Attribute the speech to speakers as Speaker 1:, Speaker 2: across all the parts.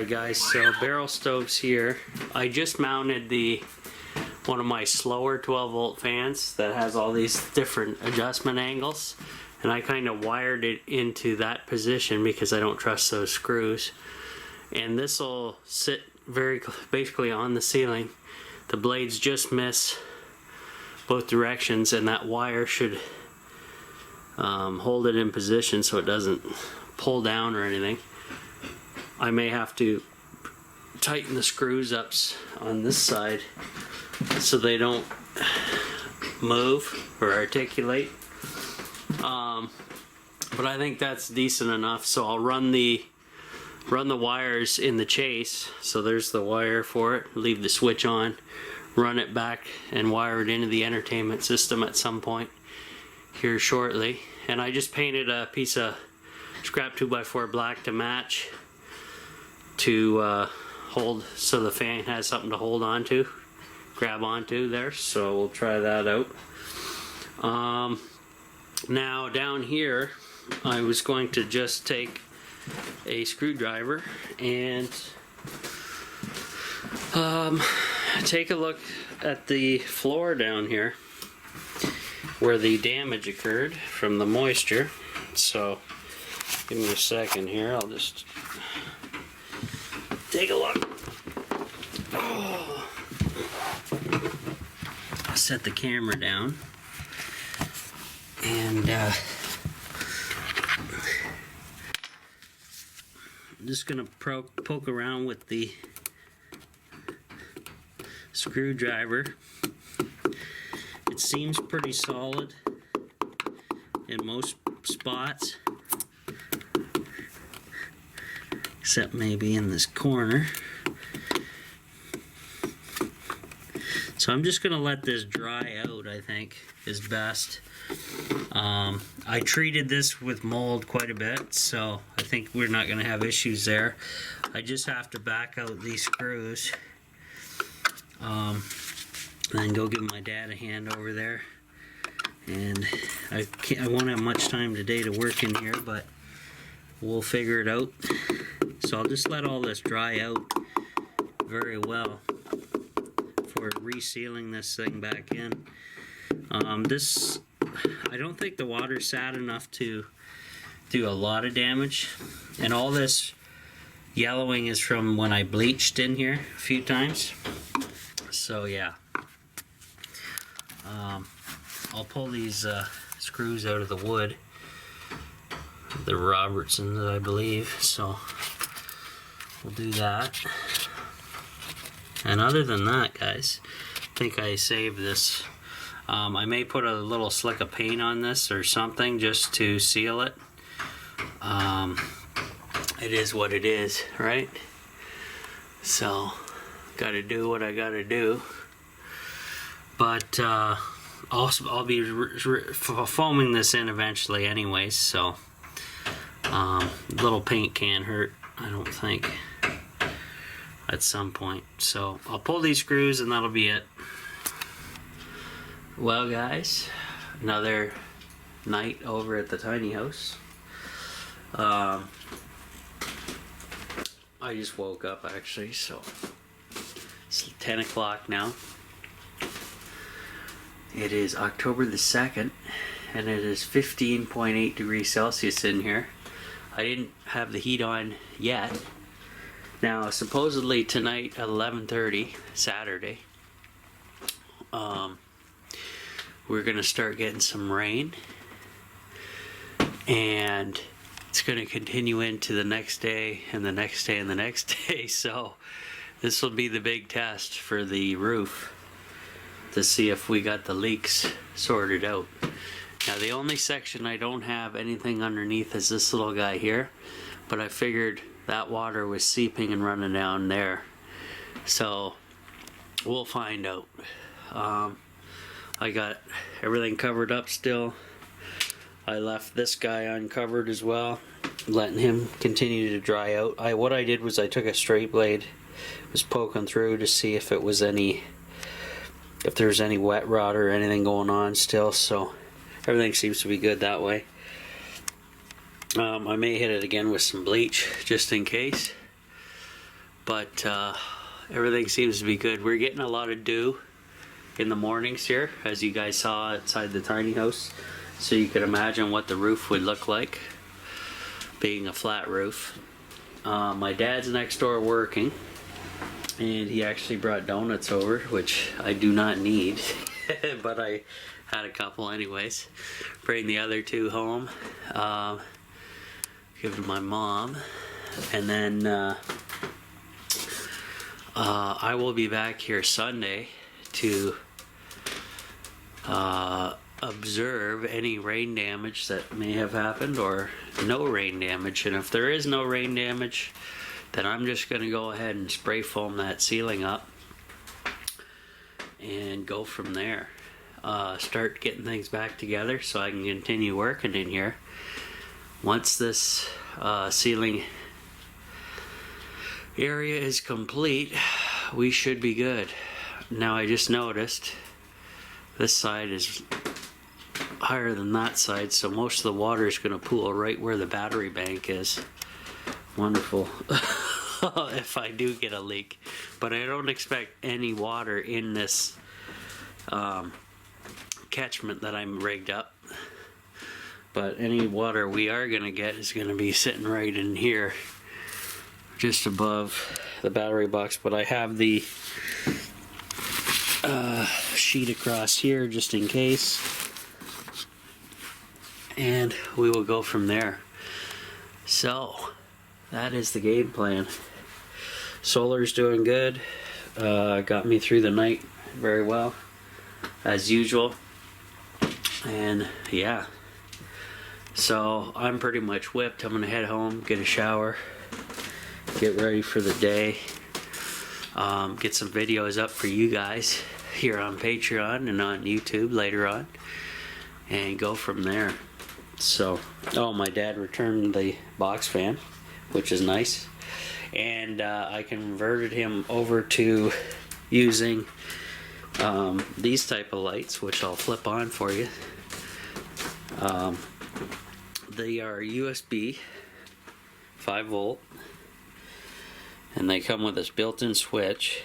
Speaker 1: Alright guys, so barrel stoves here. I just mounted one of my slower 12 volt fans that has all these different adjustment angles, and I kind of wired it into that position because I don't trust those screws. And this will sit basically on the ceiling. The blades just miss both directions, and that wire should hold it in position so it doesn't pull down or anything. I may have to tighten the screws up on this side so they don't move or articulate. But I think that's decent enough, so I'll run the wires in the chase. So there's the wire for it. Leave the switch on, run it back and wire it into the entertainment system at some point here shortly. And I just painted a piece of scrap 2x4 black to match to hold, so the fan has something to hold on to, grab onto there. So we'll try that out. Now down here I was going to just take a screwdriver and take a look at the floor down here where the damage occurred from the moisture. So give me a second here, I'll just take a look. Oh. I'll set the camera down and I'm just gonna poke around with the screwdriver. It seems pretty solid in most spots, except maybe in this corner. So I'm just gonna let this dry out, I think is best. I treated this with mold quite a bit, so I think we're not gonna have issues there. I just have to back out these screws and then go give my dad a hand over there. And I won't have much time today to work in here, but we'll figure it out. So I'll just let all this dry out very well for resealing this thing back in. I don't think the water's sad enough to do a lot of damage, and all this yellowing is from when I bleached in here a few times. So yeah, I'll pull these screws out of the wood, the Robertsons, I believe, so we'll do that. And other than that, guys, I think I saved this. I may put a little slick of paint on this or something just to seal it. It is what it is, right? So gotta do what I gotta do. But I'll be foaming this in eventually anyways, so little paint can't hurt, I don't think, at some point. So I'll pull these screws and that'll be it. Well guys, another night over at the tiny house. I just woke up actually, so it's 10 o'clock now. It is October the 2nd and it is 15.8 degrees Celsius in here. I didn't have the heat on yet. Now supposedly tonight at 11:30 Saturday, we're gonna start getting some rain, and it's gonna continue into the next day and the next day and the next day. So this will be the big test for the roof to see if we got the leaks sorted out. Now the only section I don't have anything underneath is this little guy here, but I figured that water was seeping and running down there, so we'll find out. I got everything covered up still. I left this guy uncovered as well, letting him continue to dry out. What I did was I took a straight blade, was poking through to see if there's any wet rot or anything going on still. So everything seems to be good that way. I may hit it again with some bleach just in case. but everything seems to be good. We're getting a lot of dew in the mornings here, as you guys saw outside the tiny house, so you can imagine what the roof would look like being a flat roof. My dad's next door working, and he actually brought donuts over, which I do not need but I had a couple anyways. Bring the other two home, give to my mom, and then I will be back here Sunday to observe any rain damage that may have happened, or no rain damage. And if there is no rain damage, then I'm just going to go ahead and spray foam that ceiling up and go from there. Start getting things back together so I can continue working in here. Once this ceiling area is complete, we should be good. Now, I just noticed this side is higher than that side, so most of the water is going to pool right where the battery bank is. Wonderful. If I do get a leak, but I don't expect any water in this catchment that I'm rigged up. But any water we are going to get is going to be sitting right in here, just above the battery box. But I have the sheet across here just in case, and we will go from there. So that is the game plan. Solar's doing good. Got me through the night very well, as usual. And yeah, so I'm pretty much whipped. I'm gonna head home, get a shower, get ready for the day, get some videos up for you guys here on Patreon and on YouTube later on, and go from there. So, oh, my dad returned the box fan, which is nice, and I converted him over to using these type of lights, which I'll flip on for you. They are USB 5 volt, and they come with this built-in switch,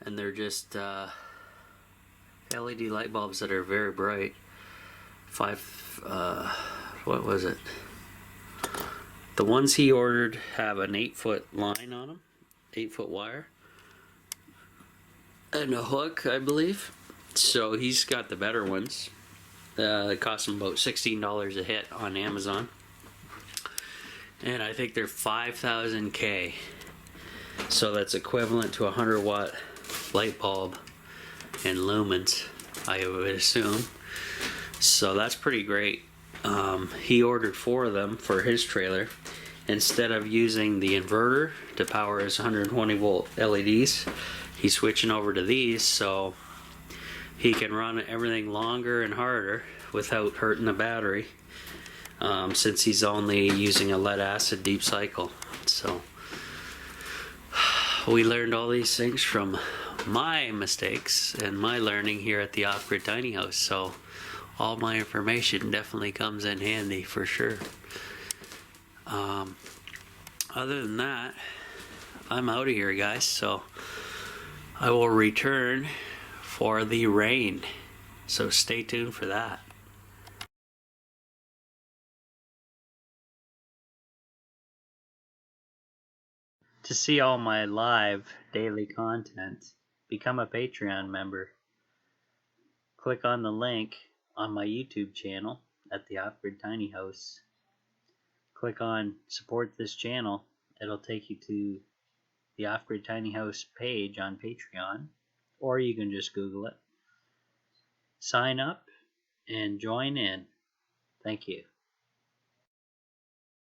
Speaker 1: and they're just LED light bulbs that are very bright. What was it? The ones he ordered have an 8-foot line on them, 8-foot wire, and a hook, I believe. So he's got the better ones. It cost him about $16 a hit on Amazon, and I think they're 5,000 K. So that's equivalent to a 100-watt light bulb in lumens, I would assume. So that's pretty great. He ordered 4 of them for his trailer. Instead of using the inverter to power his 120 volt LEDs, he's switching over to these, so he can run everything longer and harder without hurting the battery, since he's only using a lead acid deep cycle. So we learned all these things from my mistakes and my learning here at the off-grid tiny house, so all my information definitely comes in handy for sure. Other than that, I'm out of here, guys, so I will return for the rain, so stay tuned for that. To see all my live daily content, become a Patreon member. Click on the link on my YouTube channel at the Off-Grid Tiny House. Click on support this channel. It'll take you to the Off-Grid Tiny House page on Patreon, or you can just Google it. Sign up and join in. Thank you.